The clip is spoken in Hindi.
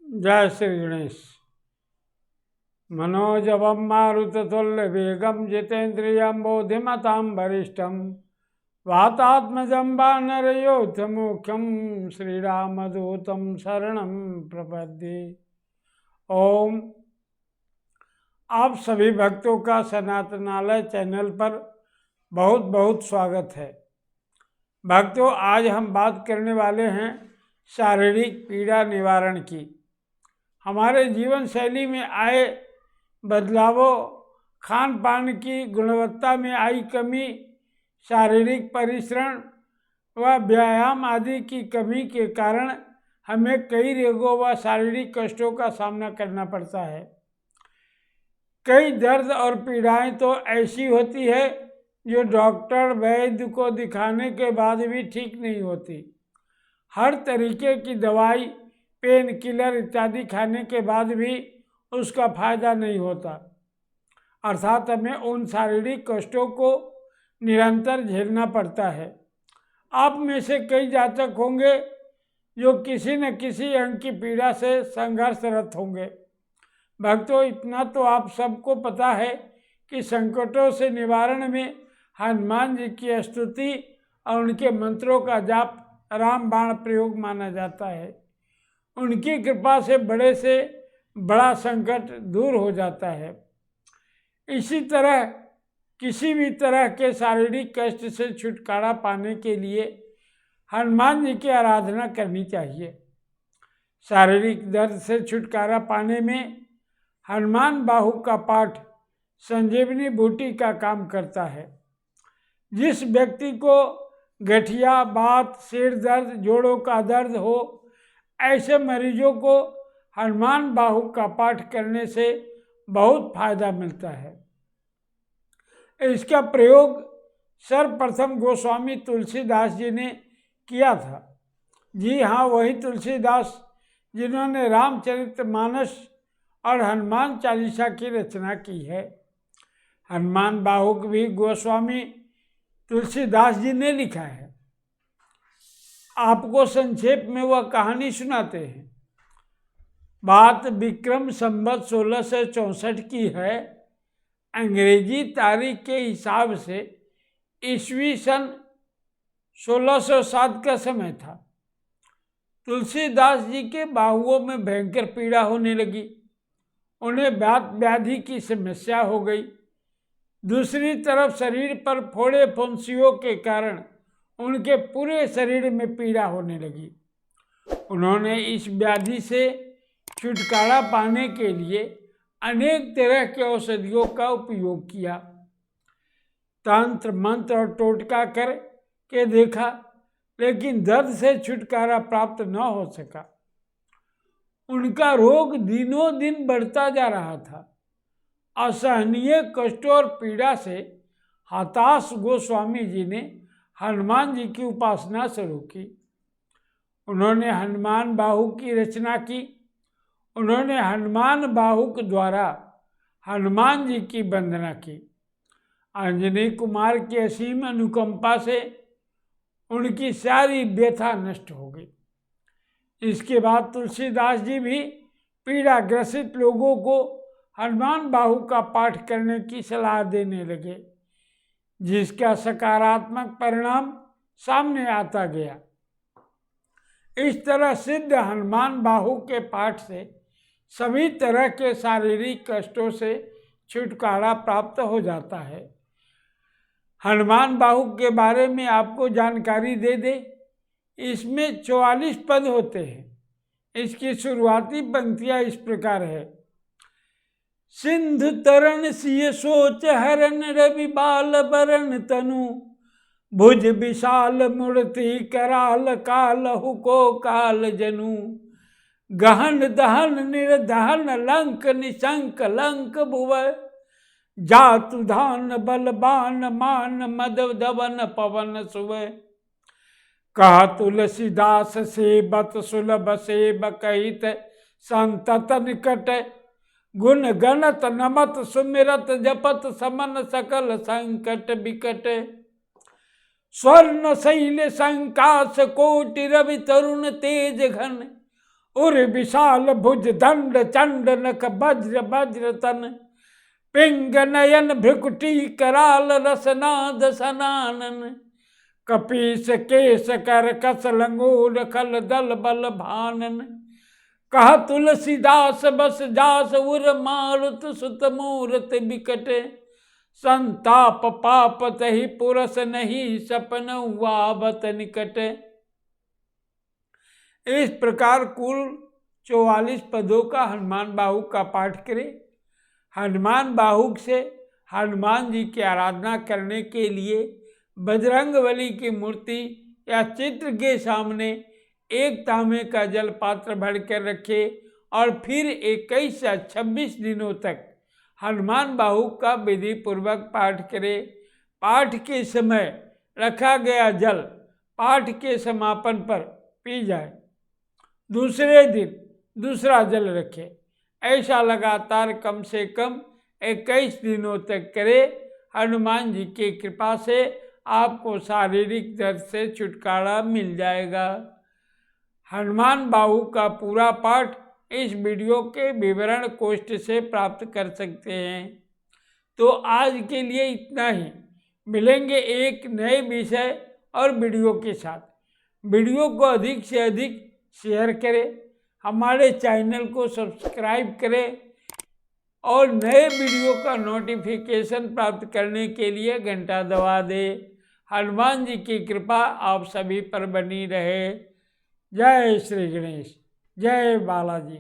जय श्री गणेश। मनोजवं मारुततुल्यवेगं जितेन्द्रियं बोधिमतां वरिष्ठं वातात्मजं वानरयोधमुख्यं श्रीरामदूतं शरणं प्रपद्ये। ओम। आप सभी भक्तों का सनातनालय चैनल पर बहुत बहुत स्वागत है। भक्तों, आज हम बात करने वाले हैं शारीरिक पीड़ा निवारण की। हमारे जीवन शैली में आए बदलावों, खान पान की गुणवत्ता में आई कमी, शारीरिक परिश्रम व व्यायाम आदि की कमी के कारण हमें कई रोगों व शारीरिक कष्टों का सामना करना पड़ता है। कई दर्द और पीड़ाएं तो ऐसी होती है जो डॉक्टर वैद्य को दिखाने के बाद भी ठीक नहीं होती। हर तरीके की दवाई, पेन किलर इत्यादि खाने के बाद भी उसका फायदा नहीं होता, अर्थात हमें उन शारीरिक कष्टों को निरंतर झेलना पड़ता है। आप में से कई जातक होंगे जो किसी न किसी अंग की पीड़ा से संघर्षरत होंगे। भक्तों, इतना तो आप सबको पता है कि संकटों से निवारण में हनुमान जी की स्तुति और उनके मंत्रों का जाप रामबाण प्रयोग माना जाता है। उनकी कृपा से बड़ा संकट दूर हो जाता है। इसी तरह किसी भी तरह के शारीरिक कष्ट से छुटकारा पाने के लिए हनुमान जी की आराधना करनी चाहिए। शारीरिक दर्द से छुटकारा पाने में हनुमान बाहु का पाठ संजीवनी बूटी का काम करता है। जिस व्यक्ति को गठिया, बात, सिर दर्द, जोड़ों का दर्द हो, ऐसे मरीजों को हनुमान बाहु का पाठ करने से बहुत फायदा मिलता है। इसका प्रयोग सर्वप्रथम गोस्वामी तुलसीदास जी ने किया था। जी हाँ, वही तुलसीदास जिन्होंने रामचरितमानस और हनुमान चालीसा की रचना की है। हनुमान बाहु भी गोस्वामी तुलसीदास जी ने लिखा है। आपको संक्षेप में वह कहानी सुनाते हैं। बात विक्रम संवत 1664 की है। अंग्रेजी तारीख के हिसाब से ईस्वी सन 1607 का समय था। तुलसीदास जी के बाहुओं में भयंकर पीड़ा होने लगी। उन्हें वात व्याधि की समस्या हो गई। दूसरी तरफ शरीर पर फोड़े फुंसियों के कारण उनके पूरे शरीर में पीड़ा होने लगी। उन्होंने इस व्याधि से छुटकारा पाने के लिए अनेक तरह के औषधियों का उपयोग किया। तंत्र मंत्र और टोटका कर के देखा, लेकिन दर्द से छुटकारा प्राप्त न हो सका। उनका रोग दिनों दिन बढ़ता जा रहा था। असहनीय कष्टों और पीड़ा से हताश गोस्वामी जी ने हनुमान जी की उपासना शुरू की। उन्होंने हनुमान बाहु की रचना की। उन्होंने हनुमान बाहु के द्वारा हनुमान जी की वंदना की। अंजनी कुमार की असीम अनुकंपा से उनकी सारी व्यथा नष्ट हो गई। इसके बाद तुलसीदास जी भी पीड़ा ग्रसित लोगों को हनुमान बाहु का पाठ करने की सलाह देने लगे, जिसका सकारात्मक परिणाम सामने आता गया। इस तरह सिद्ध हनुमान बाहु के पाठ से सभी तरह के शारीरिक कष्टों से छुटकारा प्राप्त हो जाता है। हनुमान बाहु के बारे में आपको जानकारी दे दे। इसमें 44 पद होते हैं। इसकी शुरुआती पंक्तियां इस प्रकार है। सिंधु तरण सिय सोच हरण रवि बाल बरन तनु भुज विशाल मूर्ति कराल कालहु को काल जनु गहन दहन निर्दहन लंक निशंक लंक भुव जातु धान बलबान मान मद दवन पवन सुव कहा तुलसीदास सेबत सुलभ सेब कहित संतत निकट गुण गणत नमत सुमिरत जपत समन सकल संकट विकट स्वर्ण शैल संकाश कोटि रवि तरुण तेज घन उर विशाल भुज दंड चंड नख वज्र वज्र तन पिंग नयन भ्रिकुटी कराल रसनाद सनानन कपीस केश कर कस लंगूर खल दल बल भानन कह तुलसीदास बस जास उर मारुत सुत मूरत बिकट संताप पाप तहि पुरस नहीं सपन वावत निकट। इस प्रकार कुल 44 पदों का हनुमान बाहुक का पाठ करें। हनुमान बाहुक से हनुमान जी की आराधना करने के लिए बजरंगबली की मूर्ति या चित्र के सामने एक तांबे का जल पात्र भरकर रखे और फिर 21 से 26 दिनों तक हनुमान बाहुक का विधि पूर्वक पाठ करे। पाठ के समय रखा गया जल पाठ के समापन पर पी जाए, दूसरे दिन दूसरा जल रखे। ऐसा लगातार कम से कम 21 दिनों तक करे। हनुमान जी की कृपा से आपको शारीरिक दर्द से छुटकारा मिल जाएगा। हनुमान बाहुक का पूरा पाठ इस वीडियो के विवरण कोष्ठ से प्राप्त कर सकते हैं। तो आज के लिए इतना ही। मिलेंगे एक नए विषय और वीडियो के साथ। वीडियो को अधिक से अधिक शेयर करें, हमारे चैनल को सब्सक्राइब करें और नए वीडियो का नोटिफिकेशन प्राप्त करने के लिए घंटा दबा दें। हनुमान जी की कृपा आप सभी पर बनी रहे। जय श्री गणेश, जय बालाजी।